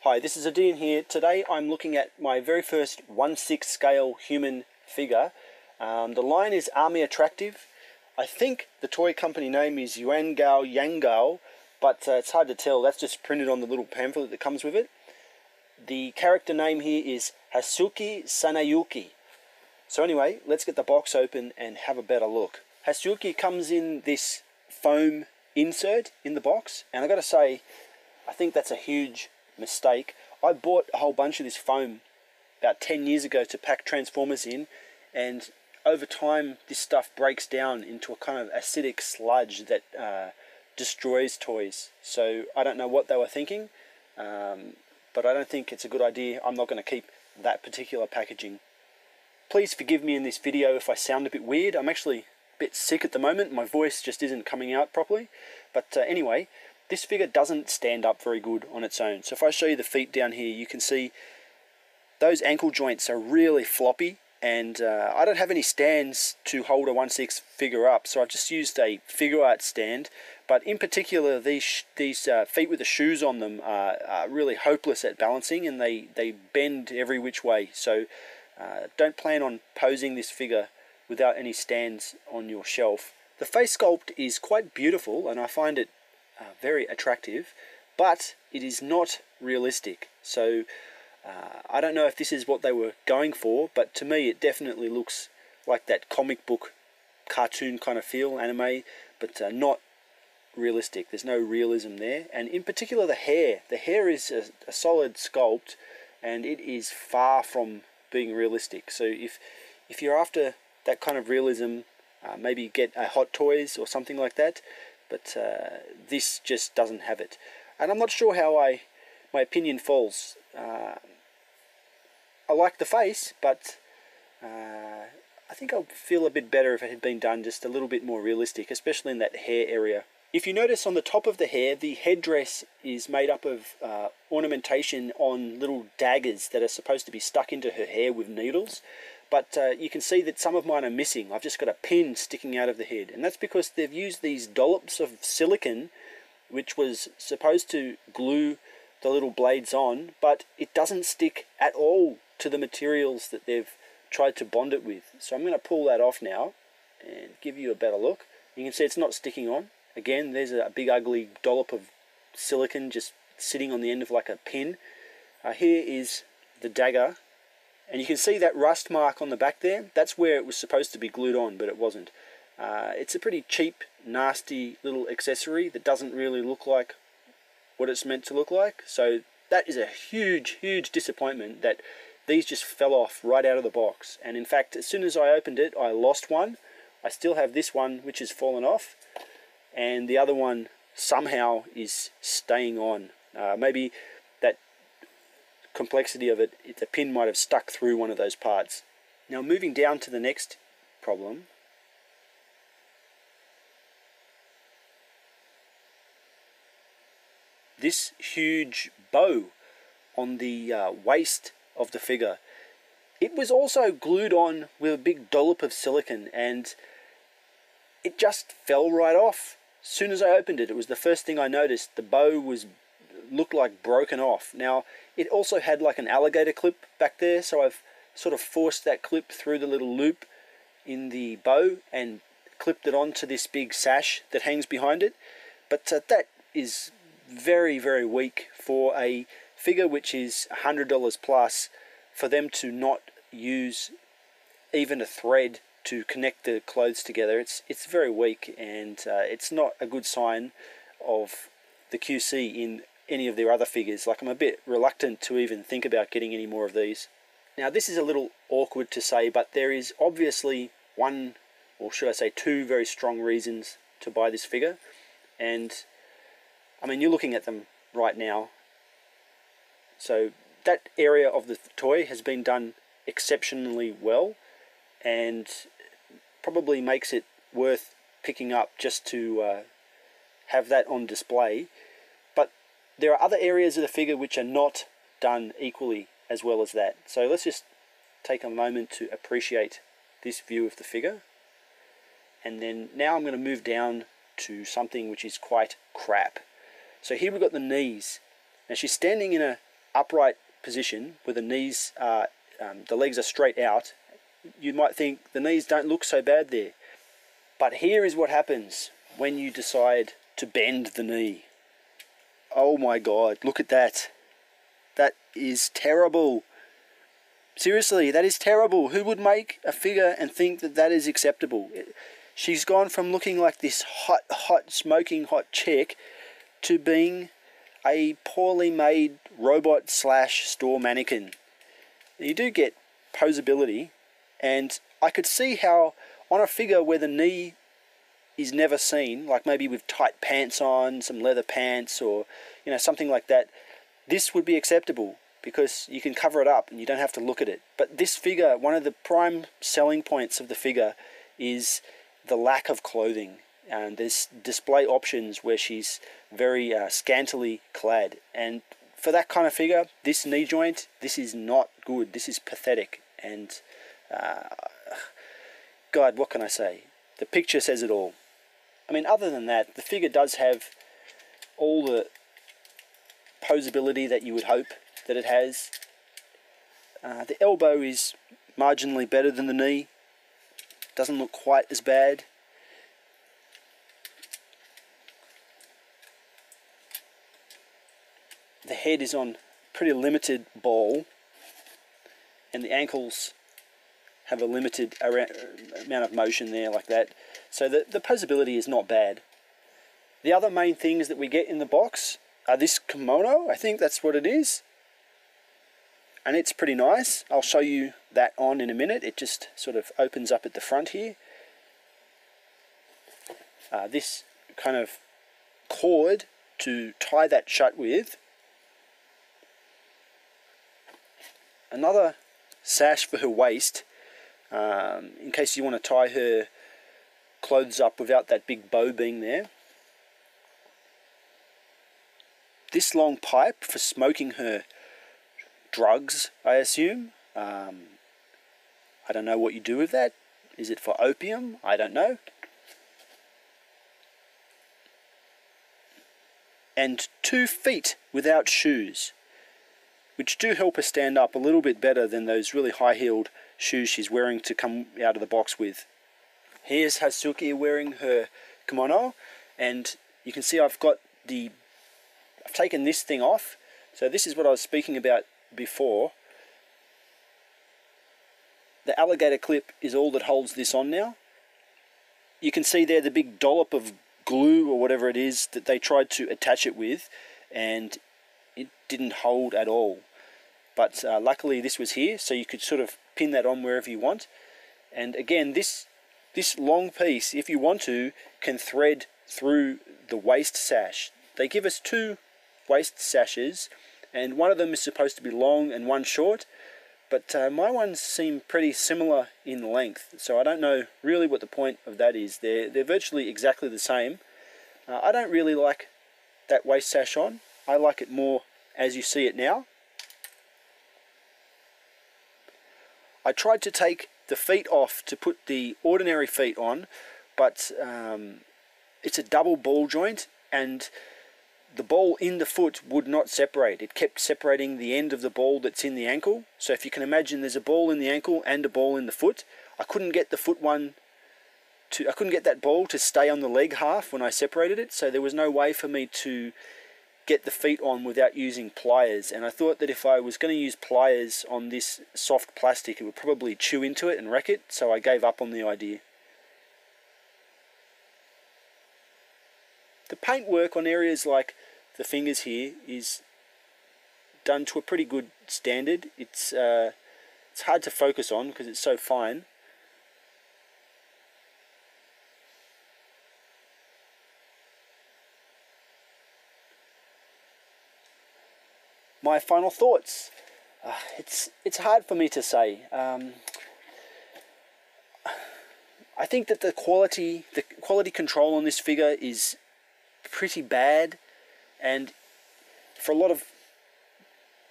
Hi, this is Adian here. Today I'm looking at my very first 1/6 scale human figure. The line is Army Attractive. I think the toy company name is Yuangao Yangao, but it's hard to tell. That's just printed on the little pamphlet that comes with it. The character name here is Hasuki Sunayuki. So anyway, let's get the box open and have a better look. Hasuki comes in this foam insert in the box, and I gotta say, I think that's a huge mistake. I bought a whole bunch of this foam about 10 years ago to pack Transformers in, and over time this stuff breaks down into a kind of acidic sludge that destroys toys. So I don't know what they were thinking, but I don't think it's a good idea. I'm not going to keep that particular packaging. Please forgive me in this video if I sound a bit weird. I'm actually a bit sick at the moment. My voice just isn't coming out properly. But anyway, this figure doesn't stand up very good on its own. So if I show you the feet down here, you can see those ankle joints are really floppy, and I don't have any stands to hold a 1/6 figure up, so I've just used a figure art stand. But in particular, these feet with the shoes on them are really hopeless at balancing, and they bend every which way. So don't plan on posing this figure without any stands on your shelf. The face sculpt is quite beautiful, and I find it very attractive, but it is not realistic. So I don't know if this is what they were going for, but to me it definitely looks like that comic book cartoon kind of feel, anime, but not realistic. There's no realism there. And in particular the hair. The hair is a solid sculpt, and it is far from being realistic. So if you're after that kind of realism, maybe get a Hot Toys or something like that. But this just doesn't have it, and I'm not sure how my opinion falls. I like the face, but I think I'd feel a bit better if it had been done just a little bit more realistic, especially in that hair area. If you notice on the top of the hair, the headdress is made up of ornamentation on little daggers that are supposed to be stuck into her hair with needles. But you can see that some of mine are missing. I've just got a pin sticking out of the head, and that's because they've used these dollops of silicon, which was supposed to glue the little blades on, but it doesn't stick at all to the materials that they've tried to bond it with. So I'm going to pull that off now and give you a better look. You can see it's not sticking on. Again, there's a big ugly dollop of silicon just sitting on the end of like a pin. Here is the dagger. And you can see that rust mark on the back there. That's where it was supposed to be glued on, but it wasn't. It's a pretty cheap, nasty little accessory that doesn't really look like what it's meant to look like. So that is a huge, huge disappointment that these just fell off right out of the box. And in fact, as soon as I opened it, I lost one. I still have this one, which has fallen off. And the other one somehow is staying on. Maybe that complexity of it, the pin might have stuck through one of those parts. Now moving down to the next problem. This huge bow on the waist of the figure. It was also glued on with a big dollop of silicon, and it just fell right off. As soon as I opened it, it was the first thing I noticed. The bow looked like broken off. Now it also had like an alligator clip back there, so I've sort of forced that clip through the little loop in the bow and clipped it onto this big sash that hangs behind it. But that is very, very weak for a figure which is $100 plus, for them to not use even a thread to connect the clothes together. It's very weak, and it's not a good sign of the QC in any of their other figures. Like, I'm a bit reluctant to even think about getting any more of these. Now this is a little awkward to say, but there is obviously one, or should I say two, very strong reasons to buy this figure. And I mean, you're looking at them right now. So that area of the toy has been done exceptionally well, and probably makes it worth picking up just to have that on display. But there are other areas of the figure which are not done equally as well as that. So let's just take a moment to appreciate this view of the figure. And then now I'm going to move down to something which is quite crap. So here we've got the knees. Now she's standing in a upright position where the knees are, the legs are straight out, you might think the knees don't look so bad there. But here is what happens when you decide to bend the knee. Oh my God, look at that. That is terrible. Seriously, that is terrible. Who would make a figure and think that that is acceptable? She's gone from looking like this hot, smoking hot chick to being a poorly made robot / store mannequin. You do get posability, and I could see how on a figure where the knee is never seen, like maybe with tight pants on, some leather pants, or something like that, this would be acceptable because you can cover it up and you don't have to look at it. But this figure, one of the prime selling points of the figure is the lack of clothing. And there's display options where she's very scantily clad, and for that kind of figure, this knee joint, this is not good. This is pathetic, and God, what can I say? The picture says it all. I mean, other than that, the figure does have all the posability that you would hope that it has. The elbow is marginally better than the knee. Doesn't look quite as bad. The head is on pretty limited ball, and the ankles have a limited amount of motion there like that. So the posability is not bad. The other main things that we get in the box are this kimono, I think that's what it is. And it's pretty nice. I'll show you that on in a minute. It just sort of opens up at the front here. This kind of cord to tie that shut with. Another sash for her waist, in case you want to tie her clothes up without that big bow being there. This long pipe for smoking her drugs, I assume. I don't know what you do with that. Is it for opium? I don't know. And 2 feet without shoes, which do help her stand up a little bit better than those really high-heeled shoes she's wearing to come out of the box with. Here's Hasuki wearing her kimono, and you can see I've taken this thing off. So this is what I was speaking about before. The alligator clip is all that holds this on now. You can see there the big dollop of glue or whatever it is that they tried to attach it with, and it didn't hold at all. But luckily this was here, so you could sort of pin that on wherever you want. And again, this long piece, if you want to, can thread through the waist sash. They give us 2 waist sashes, and one of them is supposed to be long and one short, but my ones seem pretty similar in length, so I don't know really what the point of that is. They're virtually exactly the same. I don't really like that waist sash on. I like it more as you see it now. I tried to take the feet off to put the ordinary feet on, but it's a double ball joint, and the ball in the foot would not separate. It kept separating the end of the ball that's in the ankle. So if you can imagine, there's a ball in the ankle and a ball in the foot. I couldn't get the foot one to, I couldn't get that ball to stay on the leg half when I separated it, so there was no way for me to get the feet on without using pliers. And I thought that if I was going to use pliers on this soft plastic, it would probably chew into it and wreck it, so I gave up on the idea. The paintwork on areas like the fingers here is done to a pretty good standard. It's hard to focus on because it's so fine. My final thoughts. It's hard for me to say. I think that the quality control on this figure is pretty bad, and for a lot of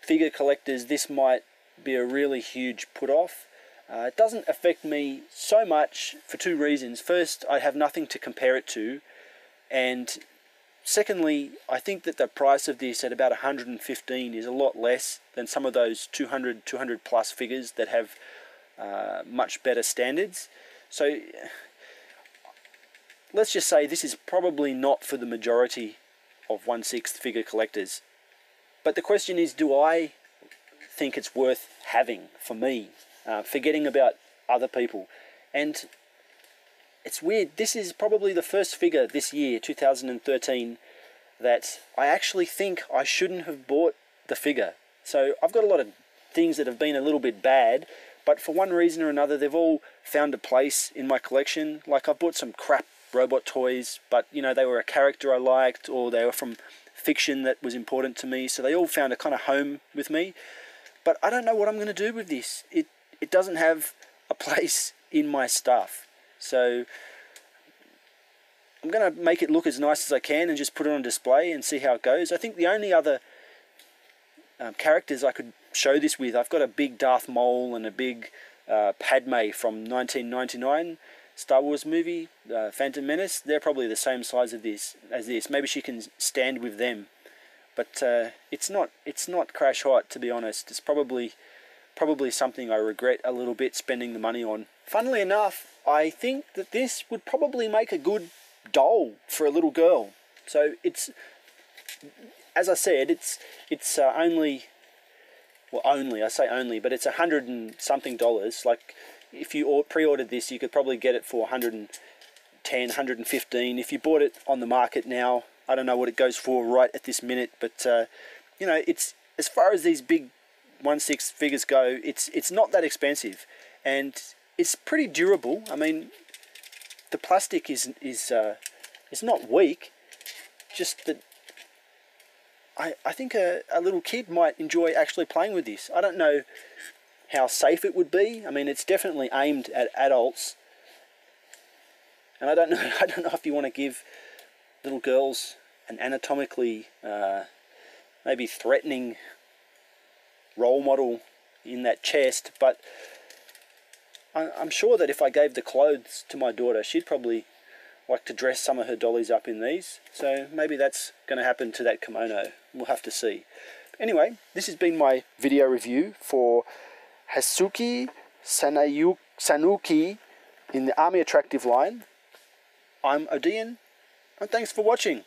figure collectors this might be a really huge put off. It doesn't affect me so much for 2 reasons. First, I have nothing to compare it to, and secondly, I think that the price of this at about 115 is a lot less than some of those 200 plus figures that have much better standards. So let's just say this is probably not for the majority of 1/6 figure collectors. But the question is, do I think it's worth having for me, forgetting about other people? And it's weird, this is probably the first figure this year, 2013, that I actually think I shouldn't have bought the figure. So I've got a lot of things that have been a little bit bad, but for one reason or another, they've all found a place in my collection. Like, I bought some crap robot toys, but you know, they were a character I liked, or they were from fiction that was important to me, so they all found a kind of home with me. But I don't know what I'm going to do with this. It doesn't have a place in my stuff. So I'm going to make it look as nice as I can and just put it on display and see how it goes. I think the only other characters I could show this with, I've got a big Darth Maul and a big Padme from 1999 Star Wars movie, Phantom Menace. They're probably the same size as this. Maybe she can stand with them. But it's not Crash Hot, to be honest. It's probably something I regret a little bit spending the money on. Funnily enough, I think that this would probably make a good doll for a little girl. So it's, as I said, it's only, well, I say only, but it's $100 and something. Like, if you pre-ordered this, you could probably get it for 110, 115. If you bought it on the market now, I don't know what it goes for right at this minute, but you know, it's, as far as these big 1/6 figures go, it's not that expensive, and it's pretty durable. I mean, the plastic is not weak, just that I think a little kid might enjoy actually playing with this. I don't know how safe it would be. I mean, it's definitely aimed at adults, and I don't know if you want to give little girls an anatomically maybe threatening role model in that chest, but I'm sure that if I gave the clothes to my daughter, she'd probably like to dress some of her dollies up in these. So maybe that's going to happen to that kimono. We'll have to see. Anyway, this has been my video review for Hasuike Sunayuki in the Army Attractive line. I'm Odeon, and thanks for watching.